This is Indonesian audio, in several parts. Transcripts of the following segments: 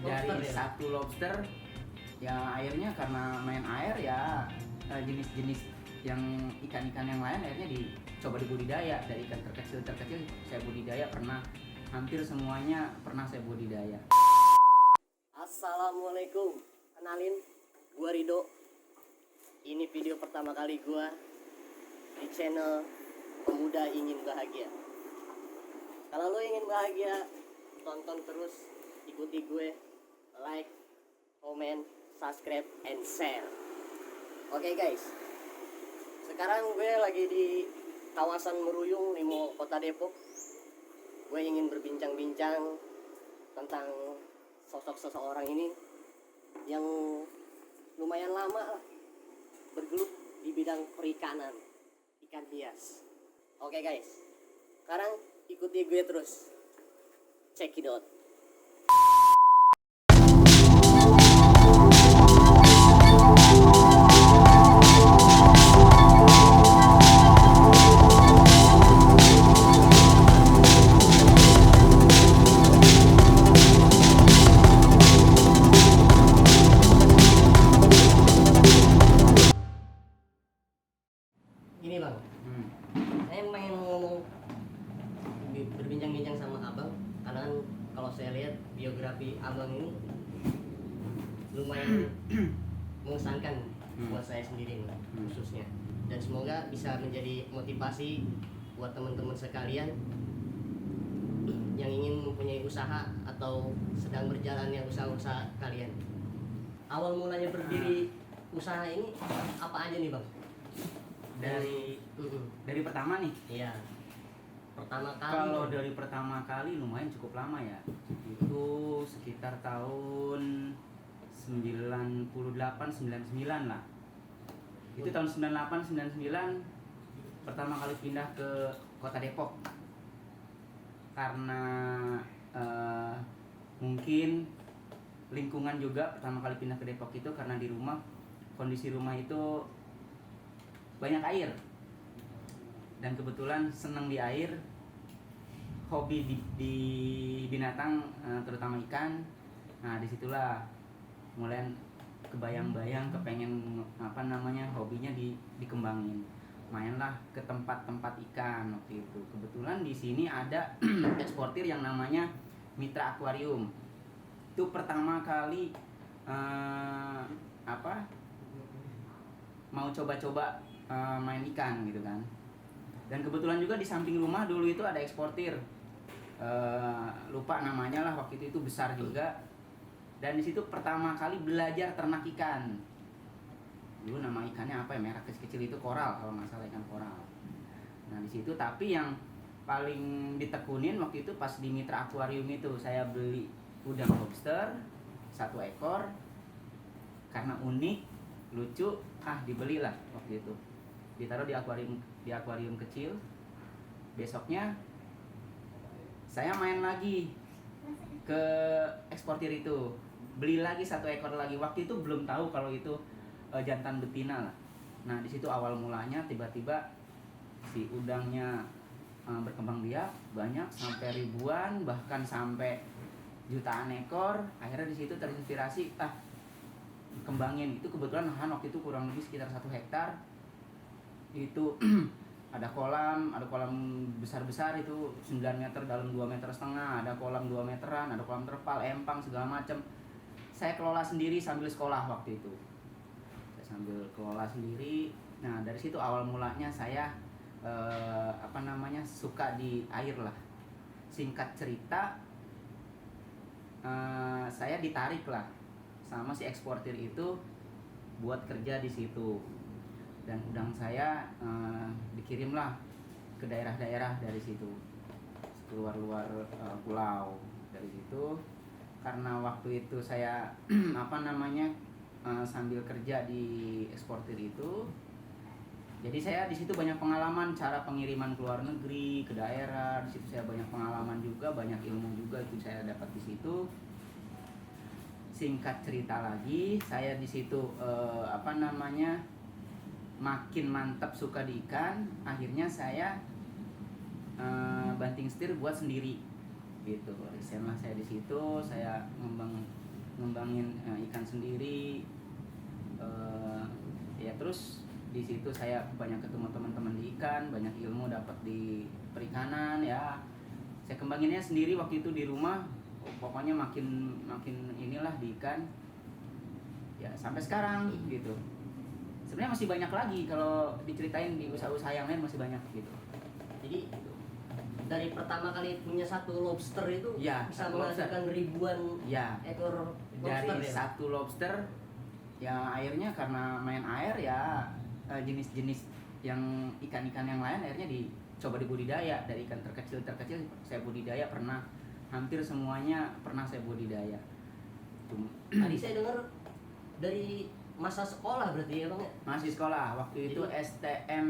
dari Lobster ya? satu lobster ya airnya karena main air ya jenis-jenis yang ikan-ikan yang lain akhirnya dicoba dibudidaya. Dari ikan terkecil saya budidaya, pernah hampir semuanya pernah saya budidaya. Assalamualaikum, kenalin, gua Rido. Ini video pertama kali gua di channel Pemuda Ingin Bahagia. Kalau lo ingin bahagia, tonton terus, ikuti gue, like, comment, subscribe, and share. Oke guys, sekarang gue lagi di kawasan Meruyung, Limo, Kota Depok. Gue ingin berbincang-bincang tentang sosok seseorang ini yang lumayan lama lah bergelut di bidang perikanan, ikan hias. Oke guys, sekarang ikuti gue terus. Check it out. Gini bang, saya pengen ngomong berbincang-bincang sama abang karena kan kalau saya lihat biografi abang ini lumayan mengesankan buat saya sendiri nih, khususnya, dan semoga bisa menjadi motivasi buat teman-teman sekalian yang ingin mempunyai usaha atau sedang berjalannya usaha-usaha kalian. Awal mulanya berdiri usaha ini apa aja nih bang? Dari pertama nih, Iya, pertama kali. kalau dari pertama kali lumayan cukup lama ya, itu sekitar tahun 98-99 lah. Itu tahun 98-99 pertama kali pindah ke Kota Depok karena mungkin lingkungan juga. Pertama kali pindah ke Depok itu karena di rumah, kondisi rumah itu banyak air dan kebetulan seneng di air, hobi di binatang, terutama ikan. Nah disitulah mulai kebayang-bayang kepengen hobinya dikembangin. Mainlah ke tempat-tempat ikan waktu itu. Kebetulan di sini ada eksportir yang namanya Mitra Aquarium. Itu pertama kali mau coba-coba main ikan gitu kan. Dan kebetulan juga di samping rumah dulu itu ada eksportir, lupa namanya lah, waktu itu besar juga. Dan di situ pertama kali belajar ternak ikan. Dulu nama ikannya apa ya, merah kecil-kecil itu, koral kalau nggak salah, ikan koral. Nah di situ, tapi yang paling ditekunin waktu itu pas di Mitra Aquarium itu saya beli udang lobster 1 ekor karena unik, lucu, dibelilah waktu itu. Ditaruh di akuarium kecil. Besoknya saya main lagi ke eksportir itu, beli lagi 1 ekor lagi. Waktu itu belum tahu kalau itu jantan betina lah. Nah di situ awal mulanya tiba-tiba si udangnya berkembang biak banyak sampai ribuan, bahkan sampai jutaan ekor. Akhirnya di situ terinspirasi, kembangin. Itu kebetulan lahan waktu itu kurang lebih sekitar 1 hektar. Itu ada kolam besar-besar itu 9 meter dalam 2,5 meter, ada kolam 2 meteran, ada kolam terpal, empang, segala macam. Saya kelola sendiri sambil sekolah waktu itu. Saya sambil kelola sendiri. Nah, dari situ awal mulanya saya suka di air lah. Singkat cerita, saya ditarik lah sama si eksportir itu buat kerja di situ. Dan udang saya dikirimlah ke daerah-daerah dari situ, keluar-luar pulau dari situ. Karena waktu itu saya sambil kerja di eksportir itu, jadi saya di situ banyak pengalaman cara pengiriman ke luar negeri, ke daerah. Di situ saya banyak pengalaman juga, banyak ilmu juga itu saya dapat di situ. Singkat cerita lagi, saya di situ makin mantap suka di ikan. Akhirnya saya banting setir buat sendiri gitu. Risetlah saya di situ, saya ngembangin ikan sendiri. Ya terus di situ saya banyak ketemu teman-teman di ikan, banyak ilmu dapat di perikanan ya. Saya kembanginnya sendiri waktu itu di rumah. Pokoknya makin inilah di ikan. Ya sampai sekarang gitu. Sebenarnya masih banyak lagi kalau diceritain di usaha-usaha yang lain masih banyak gitu. Jadi dari pertama kali punya satu lobster itu Ya, bisa satu lobster. menghasilkan ribuan Ya, ekor dari lobster ya. satu lobster ya airnya karena main air ya jenis-jenis yang ikan-ikan yang lain akhirnya dicoba dibudidaya. Dari ikan terkecil saya budidaya pernah, hampir semuanya pernah saya budidaya. Tadi saya dengar dari masa sekolah berarti ya Bang ya? Masih sekolah waktu itu. Jadi- STM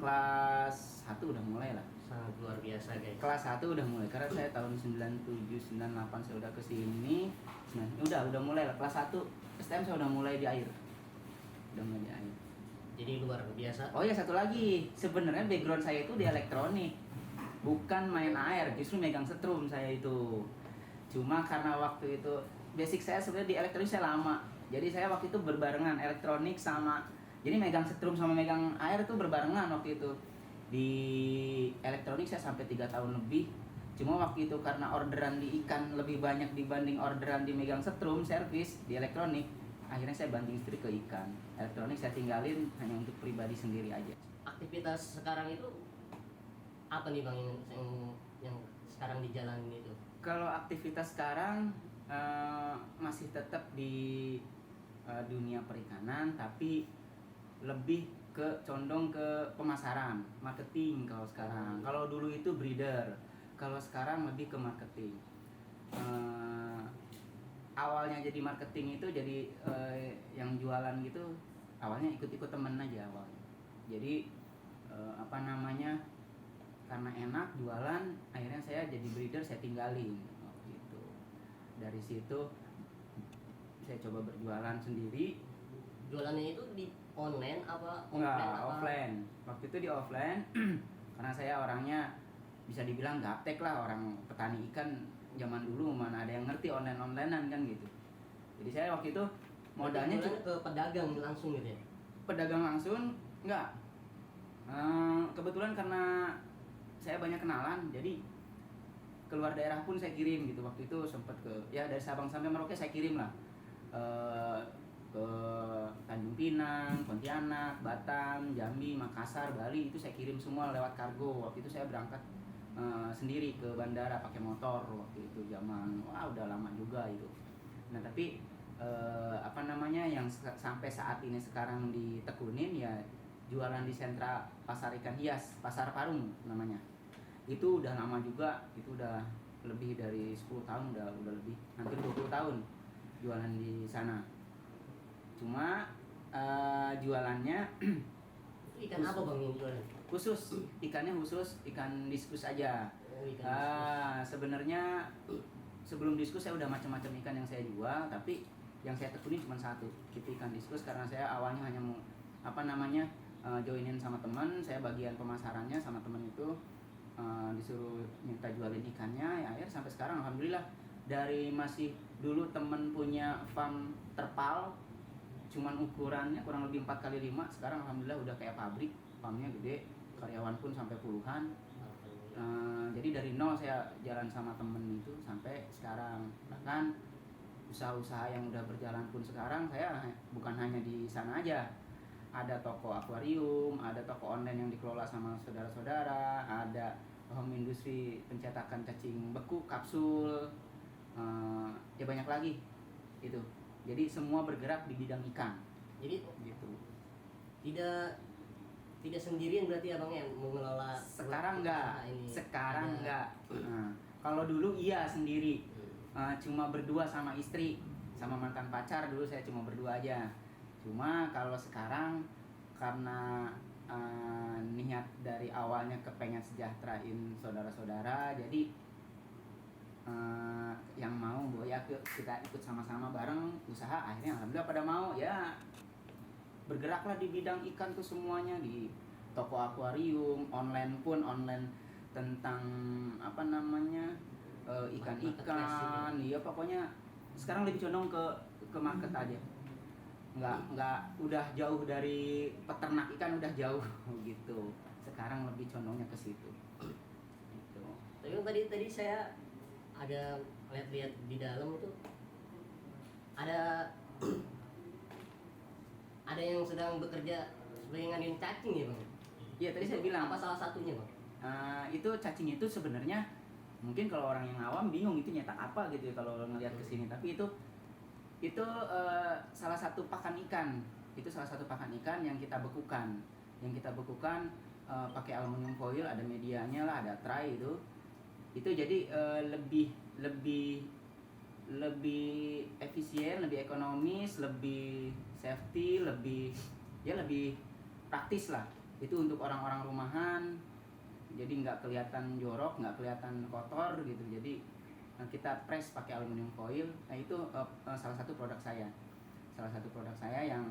kelas 1 udah mulai lah. Sangat luar biasa guys. Kelas 1 udah mulai karena saya tahun 97 98 saya udah kesini. Nah, udah mulai lah kelas 1 STM saya udah mulai di air. Udah mulai di air. Jadi luar biasa. Oh ya, satu lagi, sebenarnya background saya itu di elektronik, bukan main air, justru megang setrum saya itu. Cuma karena waktu itu basic saya sebenarnya di elektronik saya lama, jadi saya waktu itu berbarengan elektronik sama, jadi megang setrum sama megang air itu berbarengan waktu itu. Di elektronik saya sampai 3 tahun lebih. Cuma waktu itu karena orderan di ikan lebih banyak dibanding orderan di megang setrum servis di elektronik, akhirnya saya banting setir ke ikan. Elektronik saya tinggalin hanya untuk pribadi sendiri aja. Aktivitas sekarang itu apa nih Bang yang sekarang dijalanin itu? Kalau aktivitas sekarang masih tetap di dunia perikanan, tapi lebih condong ke pemasaran, marketing kalau sekarang. Kalau dulu itu breeder, kalau sekarang lebih ke marketing. Awalnya jadi marketing itu jadi yang jualan gitu, awalnya ikut-ikut temen aja awalnya. Jadi karena enak jualan, akhirnya saya jadi breeder, saya tinggalin gitu. Dari situ saya coba berjualan sendiri. Jualannya itu di online apa Enggak, apa? offline. Waktu itu di offline karena saya orangnya bisa dibilang gaptek lah, orang petani ikan zaman dulu mana ada yang ngerti online-onlinean kan gitu. Jadi saya waktu itu modalnya Jualannya ke pedagang langsung gitu ya? pedagang langsung enggak. Kebetulan karena saya banyak kenalan, jadi keluar daerah pun saya kirim gitu. Waktu itu sempat dari Sabang sampai Merauke saya kirim lah. Ke Tanjung Pinang, Pontianak, Batam, Jambi, Makassar, Bali, itu saya kirim semua lewat kargo. Waktu itu saya berangkat sendiri ke bandara pakai motor waktu itu, zaman udah lama juga itu. Nah tapi yang sampai saat ini sekarang ditekunin ya jualan di sentra pasar ikan hias, Pasar Parung namanya. Itu udah lama juga, itu udah lebih dari 10 tahun, udah lebih hampir 20 tahun jualan di sana. Cuma jualannya Itu ikan apa Bang yang jualan? khusus, ikannya khusus ikan diskus aja. Oh, ikan Sebenarnya sebelum diskus saya udah macam-macam ikan yang saya jual, tapi yang saya tekuni cuma satu, itu ikan diskus. Karena saya awalnya hanya mau joinin sama teman, saya bagian pemasarannya sama teman itu, disuruh minta jualin ikannya, ya akhirnya sampai sekarang alhamdulillah. Dari masih dulu temen punya farm terpal, cuman ukurannya kurang lebih 4x5, sekarang alhamdulillah udah kayak pabrik, farmnya gede, karyawan pun sampai puluhan. Jadi dari nol saya jalan sama temen itu sampai sekarang. Bahkan usaha-usaha yang udah berjalan pun sekarang saya bukan hanya di sana aja. Ada toko akuarium, ada toko online yang dikelola sama saudara-saudara, ada home industry pencetakan cacing beku, kapsul, ya banyak lagi itu. Jadi semua bergerak di bidang ikan. Jadi Gitu. tidak sendirian berarti abang yang mengelola Sekarang enggak. ini. Sekarang Ada- enggak. Kalau dulu iya sendiri. Cuma berdua sama istri, sama mantan pacar dulu saya cuma berdua aja. Cuma kalau sekarang karena niat dari awalnya kepengen sejahterain saudara-saudara, jadi yang mau bahwa ya kita ikut sama-sama bareng usaha, akhirnya alhamdulillah pada mau ya. Bergeraklah di bidang ikan tuh semuanya, di toko akuarium, online pun online tentang ikan-ikan, iya pokoknya sekarang lebih condong ke market aja, nggak udah jauh dari peternak ikan, udah jauh gitu. Sekarang lebih condongnya ke situ gitu. Tapi kan tadi saya ada lihat-lihat di dalam itu ada ada yang sedang bekerja sebagai ngadilin cacing ya bang. Iya tadi Itu saya bilang apa salah satunya bang? itu cacing itu sebenarnya mungkin kalau orang yang awam bingung itu nyetak apa gitu ya kalau ngelihat ke sini, tapi itu salah satu pakan ikan. Itu salah satu pakan ikan yang kita bekukan. Pakai aluminium foil, ada medianya lah, ada tray itu. Itu jadi lebih efisien, lebih ekonomis, lebih safety, lebih praktis lah. Itu untuk orang-orang rumahan. Jadi nggak kelihatan jorok, nggak kelihatan kotor gitu. Jadi kita press pakai aluminium foil. Nah itu salah satu produk saya yang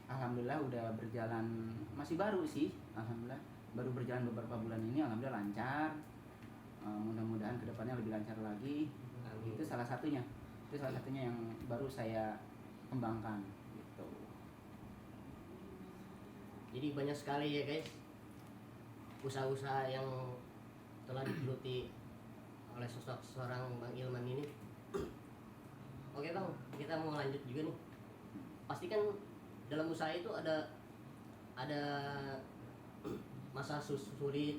alhamdulillah udah berjalan, masih baru sih, alhamdulillah baru berjalan beberapa bulan ini, alhamdulillah lancar. Mudah-mudahan kedepannya lebih lancar lagi. Itu salah satunya yang baru saya kembangkan gitu. Jadi banyak sekali ya guys usaha-usaha yang telah digeluti oleh sosok seorang Bang Ilman ini. Oke bang, kita mau lanjut juga nih. Pasti kan dalam usaha itu ada masa sulit,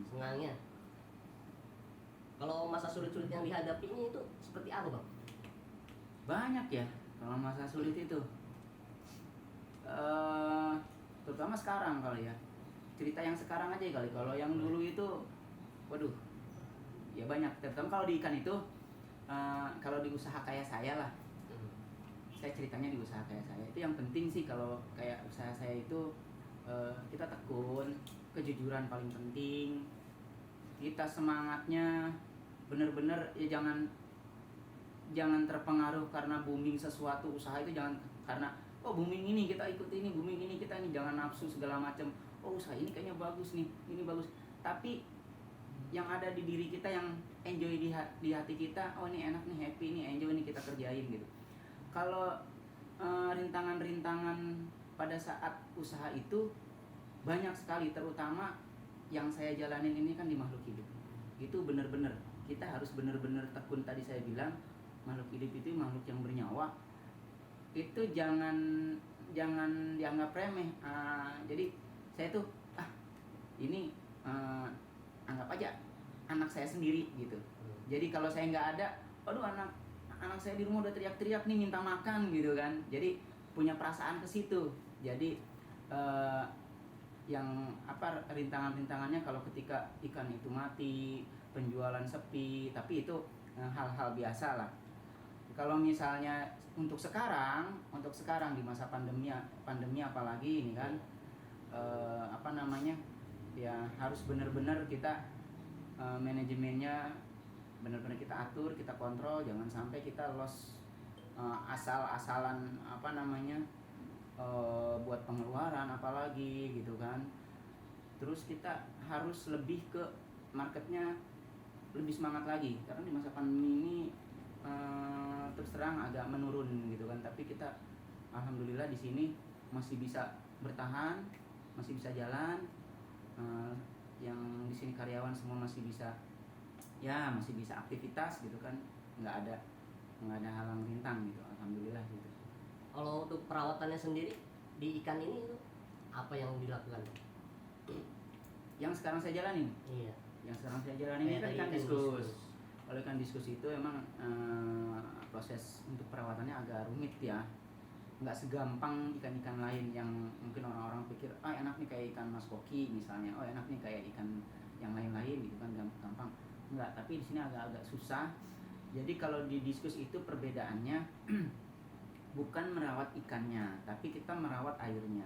senangnya. Kalau masa sulit-sulit yang dihadapinya itu seperti apa bang? Banyak ya kalau masa sulit itu. Terutama sekarang kali ya. Cerita yang sekarang aja kali. Kalau yang dulu itu, waduh, ya banyak. Terutama kalau di ikan itu, kalau di usaha kayak saya lah. Saya ceritanya di usaha kayak saya. Itu yang penting sih kalau kayak usaha saya itu, kita tekun, kejujuran paling penting. Kita semangatnya bener-bener ya jangan terpengaruh karena booming sesuatu usaha itu, jangan karena booming ini kita ikut ini, booming ini kita ini, jangan nafsu segala macam. Usaha ini kayaknya bagus nih, ini bagus. Tapi yang ada di diri kita, yang enjoy di hati kita, ini enak nih, happy nih, enjoy nih kita kerjain gitu. Kalau rintangan-rintangan pada saat usaha itu banyak sekali, terutama yang saya jalanin ini kan di makhluk hidup. Itu benar-benar kita harus benar-benar tekun. Tadi saya bilang makhluk hidup itu makhluk yang bernyawa. Itu jangan dianggap remeh. Jadi saya tuh ini anggap aja anak saya sendiri gitu. Jadi kalau saya nggak ada, aduh anak saya di rumah udah teriak-teriak nih minta makan gitu kan. Jadi punya perasaan ke situ. Jadi yang rintangannya kalau ketika ikan itu mati, penjualan sepi, tapi itu hal-hal biasa lah. Kalau misalnya untuk sekarang di masa pandemi apalagi ini kan, ya harus benar-benar kita manajemennya benar-benar kita atur, kita kontrol, jangan sampai kita loss asal-asalan buat pengeluaran apalagi gitu kan. Terus kita harus lebih ke marketnya, lebih semangat lagi, karena di masa pandemi ini terus terang agak menurun gitu kan. Tapi kita alhamdulillah di sini masih bisa bertahan, masih bisa jalan. Yang di sini karyawan semua masih bisa aktivitas gitu kan, nggak ada halang rintang gitu, alhamdulillah gitu. Kalau untuk perawatannya sendiri di ikan ini itu apa yang dilakukan? Yang sekarang saya jalanin? Iya. Yang sekarang saya jalanin ini kan ikan diskus. Kalau ikan diskus itu emang proses untuk perawatannya agak rumit ya. Nggak segampang ikan-ikan lain yang mungkin orang-orang pikir enak nih kayak ikan mas koki misalnya, enak nih kayak ikan yang lain-lain gitu kan, gampang. Enggak, tapi di sini agak-agak susah. Jadi kalau di diskus itu perbedaannya bukan merawat ikannya, tapi kita merawat airnya.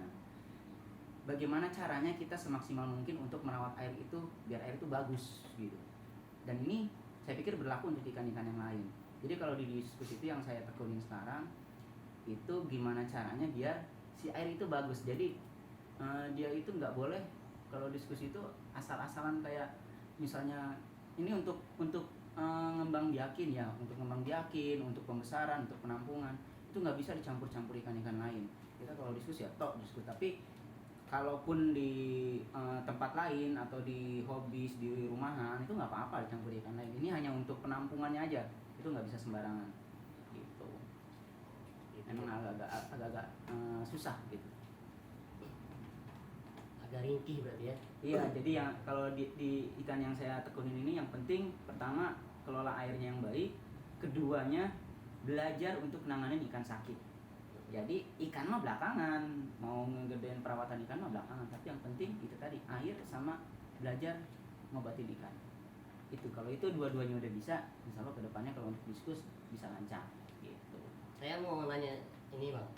Bagaimana caranya kita semaksimal mungkin untuk merawat air itu biar air itu bagus gitu. Dan ini saya pikir berlaku untuk ikan-ikan yang lain. Jadi kalau di diskus itu yang saya tekunin sekarang itu gimana caranya biar si air itu bagus. Jadi dia itu nggak boleh kalau diskus itu asal-asalan kayak misalnya ini untuk ngembang biakin ya, untuk ngembang biakin, untuk pembesaran, untuk penampungan, itu nggak bisa dicampur-campur ikan-ikan lain. Kita kalau diskus ya tok diskus, tapi kalaupun di tempat lain atau di hobis di rumahan itu nggak apa-apa dicampur ikan lain. Ini hanya untuk penampungannya aja, itu nggak bisa sembarangan gitu. Emang agak-agak susah gitu. Agak ringkih berarti ya. Iya, jadi yang kalau di ikan yang saya tekunin ini yang penting pertama kelola airnya yang baik, keduanya belajar untuk nanganin ikan sakit. Jadi ikan mah belakangan, mau ngegedein perawatan ikan mah belakangan, tapi yang penting itu tadi air sama belajar ngobatin ikan. Itu kalau itu dua-duanya udah bisa, insya Allah kedepannya kalau untuk diskus bisa lancar gitu. Saya mau nanya ini bang,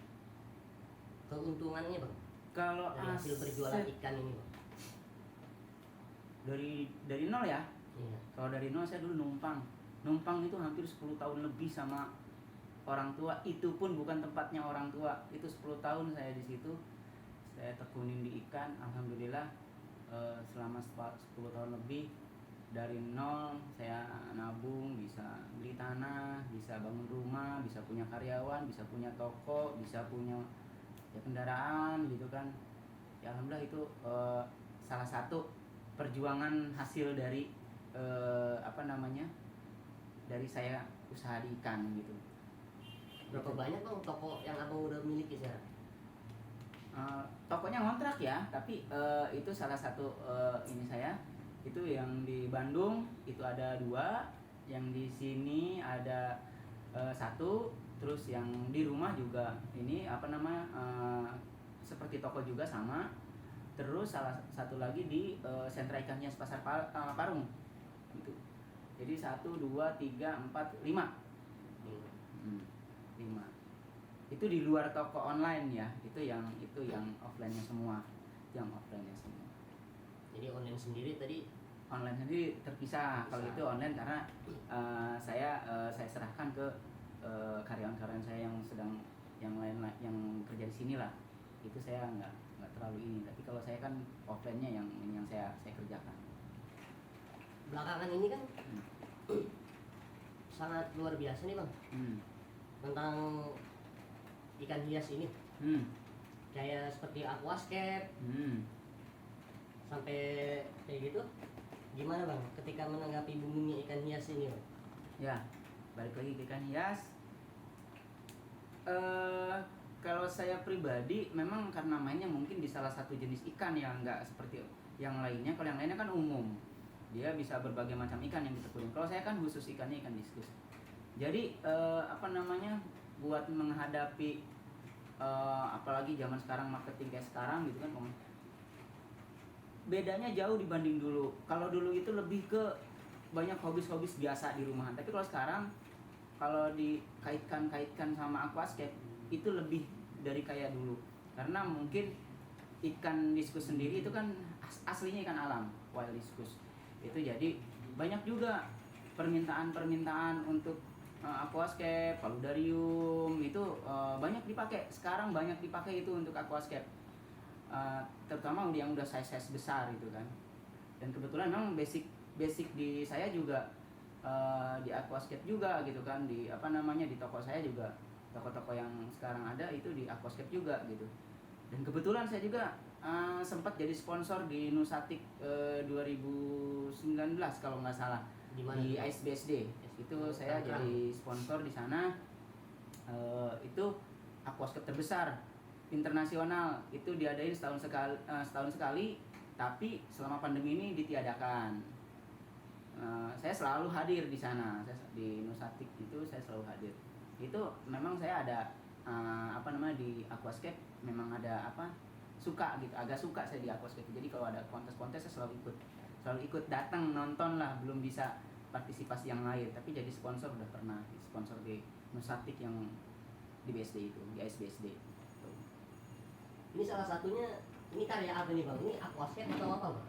keuntungannya bang Kalau dari hasil berjualan ikan ini bang. Dari nol ya. Iya. Kalau dari nol saya dulu numpang itu hampir 10 tahun lebih sama orang tua, itu pun bukan tempatnya orang tua. Itu 10 tahun saya di situ. Saya tekunin di ikan, alhamdulillah selama 10 tahun lebih dari nol saya nabung, bisa beli tanah, bisa bangun rumah, bisa punya karyawan, bisa punya toko, bisa punya ya kendaraan gitu kan. Ya alhamdulillah itu salah satu perjuangan hasil dari dari saya usaha di ikan gitu. Berapa banyak bang toko yang abang udah miliki sekarang? Tokonya ngontrak ya, tapi itu salah satu ini saya itu yang di Bandung itu ada 2, yang di sini ada 1, terus yang di rumah juga ini seperti toko juga sama. Terus salah satu lagi di sentra ikan hias pasar Parung gitu. Jadi 1, 2, 3, 4, 5. 5. Itu di luar toko online ya. Itu yang offline-nya semua. Yang offline-nya semua. Jadi online sendiri tadi? Online sendiri terpisah. Kalau itu online karena saya serahkan ke karyawan-karyawan saya yang lain yang kerja di sini lah. Itu saya nggak terlalu ini. Tapi kalau saya kan offline-nya yang saya kerjakan. Belakangan ini kan sangat luar biasa nih bang. Tentang ikan hias ini. Kayak seperti aquascape. Sampai kayak gitu. Gimana bang ketika menanggapi boomingnya ikan hias ini bang? Ya, balik lagi ke ikan hias. Kalau saya pribadi memang karena mainnya mungkin di salah satu jenis ikan yang nggak seperti yang lainnya. Kalau yang lainnya kan umum, dia bisa berbagai macam ikan yang ditekunin. Kalau saya kan khusus ikannya ikan diskus. Jadi buat menghadapi apalagi zaman sekarang marketing kayak sekarang gitu kan, bedanya jauh dibanding dulu. Kalau dulu itu lebih ke banyak hobis-hobis biasa di rumahan, tapi kalau sekarang kalau dikaitkan sama aquascape itu lebih dari kayak dulu. Karena mungkin ikan diskus sendiri itu kan aslinya ikan alam, wild diskus. Itu jadi banyak juga permintaan untuk aquascape, paludarium itu banyak dipakai. Sekarang banyak dipakai itu untuk aquascape. Terutama yang udah size besar gitu kan. Dan kebetulan memang basic di saya juga di aquascape juga gitu kan, di di toko saya juga, toko-toko yang sekarang ada itu di aquascape juga gitu. Dan kebetulan saya juga sempat jadi sponsor di Nusatik 2019 kalau nggak salah. Dimana? Di ISBSD itu saya jadi sponsor di sana. Itu aquascape terbesar internasional, itu diadain setahun sekali, tapi selama pandemi ini ditiadakan. Saya selalu hadir di sana. Di Nusatik itu saya selalu hadir. Itu memang saya ada di aquascape memang ada suka gitu, agak suka saya di aquascape. Jadi kalau ada kontes-kontes saya selalu ikut datang nonton lah, belum bisa partisipasi yang lain, tapi jadi sponsor udah pernah, sponsor di Nusatik yang di BSD itu, di ISBSD. Ini salah satunya, ini karya apa nih bang? Ini aquascape atau apa bang?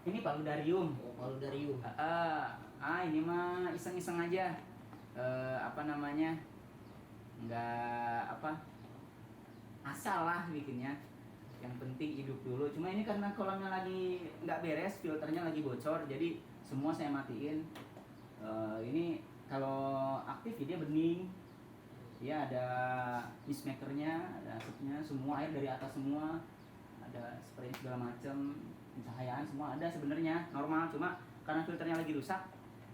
Ini paludarium. Oh, paludarium. Ini mah iseng-iseng aja. Nggak asal lah bikinnya. Yang penting hidup dulu. Cuma ini karena kolamnya lagi nggak beres, filternya lagi bocor, jadi semua saya matiin. Ini kalau aktif dia bening, dia ada mist makernya, ada asapnya, semua air dari atas semua, ada spray segala macam, pencahayaan semua ada sebenarnya normal, cuma karena filternya lagi rusak,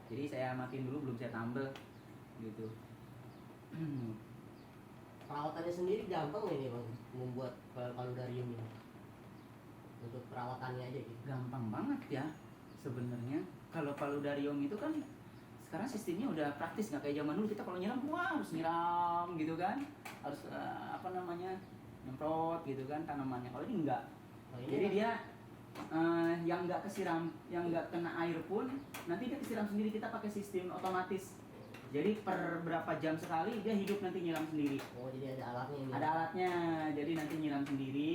jadi saya matiin dulu, belum saya tambal gitu. Perawatannya sendiri gampang nggak ini bang, membuat paludarium ini? Untuk perawatannya aja gitu. Gampang banget ya sebenarnya. Kalau paludarium itu kan sekarang sistemnya udah praktis, nggak kayak zaman dulu kita kalau nyiram wah harus nyiram gitu kan, harus nyemprot gitu kan tanamannya. Kalau ini enggak, jadi dia yang nggak kesiram, yang nggak kena air pun nanti dia kesiram sendiri. Kita pakai sistem otomatis, jadi per berapa jam sekali dia hidup nanti nyiram sendiri. Oh jadi ada alatnya ini? Ada alatnya, jadi nanti nyiram sendiri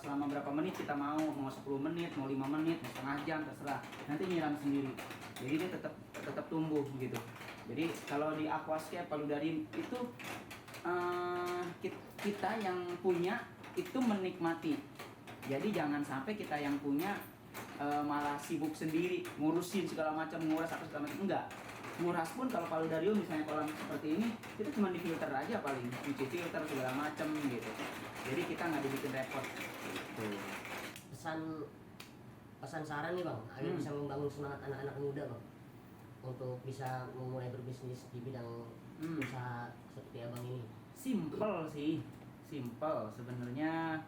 selama berapa menit kita mau 10 menit, mau 5 menit, mau setengah jam, terserah. Nanti nyiram sendiri, jadi dia tetap tumbuh gitu. Jadi kalau di aquascape paludarium itu kita yang punya itu menikmati. Jadi jangan sampai kita yang punya malah sibuk sendiri ngurusin segala macam, nguras apa segala macam, enggak. Nguras pun kalau paludarium misalnya kolam seperti ini, kita cuma di filter aja paling, cuci filter segala macam gitu. Jadi kita nggak dibikin repot gitu. Pesan saran nih bang, agar bisa membangun semangat anak-anak muda bang untuk bisa memulai berbisnis di bidang usaha seperti abang ini. Simple sih, simple sebenarnya.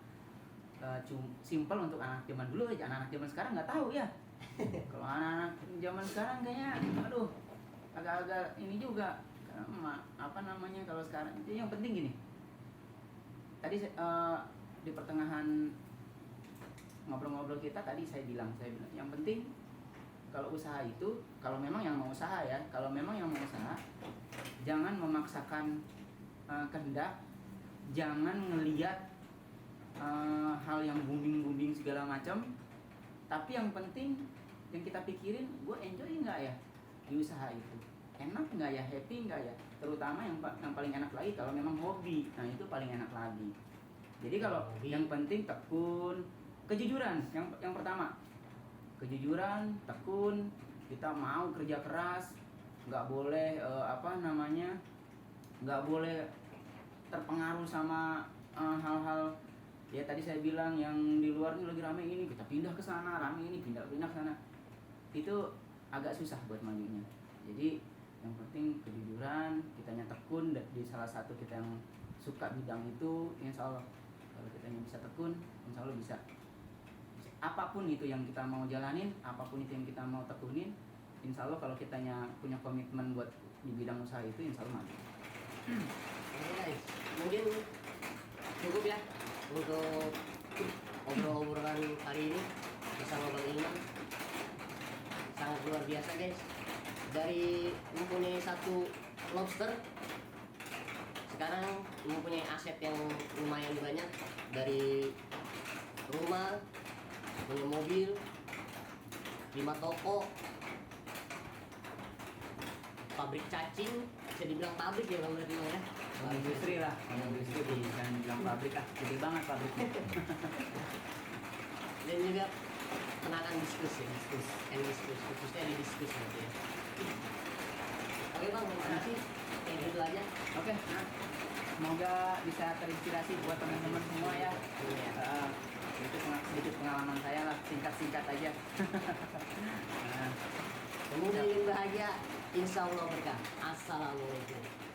Simple untuk anak zaman dulu aja, anak-anak zaman sekarang nggak tahu ya. Kalau anak-anak zaman sekarang kayaknya aduh agak-agak ini juga kalau sekarang itu yang penting gini. Tadi di pertengahan ngobrol-ngobrol kita tadi saya bilang yang penting kalau usaha itu, kalau memang yang mau usaha ya, kalau memang yang mau usaha jangan memaksakan kehendak, jangan ngelihat hal yang booming segala macam, tapi yang penting yang kita pikirin, gue enjoy nggak ya di usaha itu, enak nggak ya, happy nggak ya, terutama yang paling enak lagi kalau memang hobi, nah itu paling enak lagi. Jadi kalau yang penting tekun, kejujuran yang pertama, kejujuran, tekun, kita mau kerja keras, nggak boleh nggak boleh terpengaruh sama hal-hal. Ya tadi saya bilang yang di luar ini lagi rame ini, kita pindah ke sana, rame ini pindah ke sana. Itu agak susah buat majunya. Jadi yang penting kejujuran, kitanya tekun di salah satu kita yang suka bidang itu, insya Allah kalau kitanya bisa tekun, insya Allah bisa. Apapun itu yang kita mau jalanin, apapun itu yang kita mau tekunin, insya Allah kalau kitanya punya komitmen buat di bidang usaha itu, insya Allah maju. Oke guys, mungkin cukup ya untuk obrolan kali ini bersama Bang Iman. Sangat luar biasa guys, dari mempunyai satu lobster sekarang mempunyai aset yang lumayan banyak, dari rumah, punya mobil, 5 toko, pabrik cacing, bisa dibilang pabrik ya Bang berarti ya. Industri lah, industri, jangan bilang pabrik ah, gede banget pabriknya. Dan juga tenaga diskusi, khususnya di diskusi nanti ya. Oke Bang, terima kasih. Kayak gitu aja. Oke, nah, semoga bisa terinspirasi buat teman-teman semua ya. Itu sedikit pengalaman saya lah, singkat-singkat aja. Pemuda yang bahagia, insya Allah berkah. Assalamualaikum.